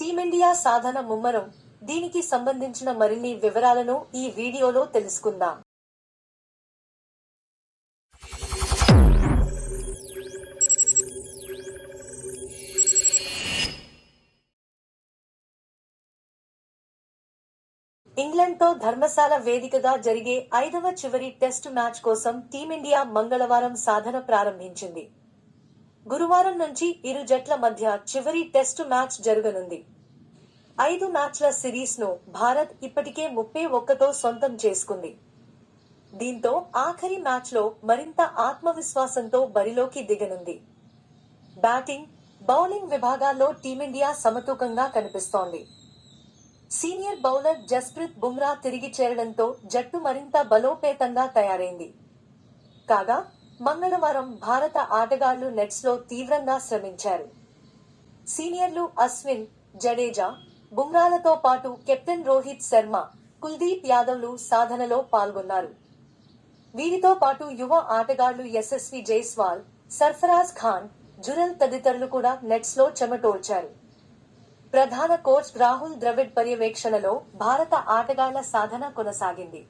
Team India సాధన ముమ్మరం. దీనికి సంబంధించిన మరిన్ని వివరాలను ఈ వీడియోలో తెలుసుకుందాం. ఇంగ్లండ్తో ధర్మశాల వేదికగా జరిగే 5వ చివరి టెస్టు మ్యాచ్ కోసం టీమిండియా మంగళవారం సాధన ప్రారంభించింది. గురువారం నుంచి ఇరు జట్ల మధ్య చివరి టెస్టు మ్యాచ్ జరగనుంది. 5 మ్యాచ్ల సిరీస్ను భారత్ ఇప్పటికే 31తో సొంతం చేసుకుంది. దీంతో ఆఖరి మ్యాచ్లో మరింత ఆత్మవిశ్వాసంతో బరిలోకి దిగనుంది. బ్యాటింగ్, బౌలింగ్ విభాగాల్లో టీమిండియా సమతూకంగా కనిపిస్తోంది. సీనియర్ బౌలర్ జస్ప్రీత్ బుమ్రా తిరిగి చేరడంతో జట్టు మరింత బలోపేతంగా తయారైంది. కాగా మంగళవారం భారత ఆటగాళ్లు నెట్స్లో తీవ్రంగా శ్రమించారు. సీనియర్లు అశ్విన్, జడేజా, బుమ్రాలతో పాటు కెప్టెన్ రోహిత్ శర్మ, కుల్దీప్ యాదవ్లు సాధనలో పాల్గొన్నారు. వీరితో పాటు యువ ఆటగాళ్లు యశస్వి జైస్వాల్, సర్ఫరాజ్ ఖాన్, జురెల్ తదితరులు కూడా నెట్స్లో చెమటోడ్చారు. ప్రధాన కోచ్ రాహుల్ ద్రవిడ్ పర్యవేక్షణలో భారత ఆటగాళ్ల సాధన కొనసాగింది.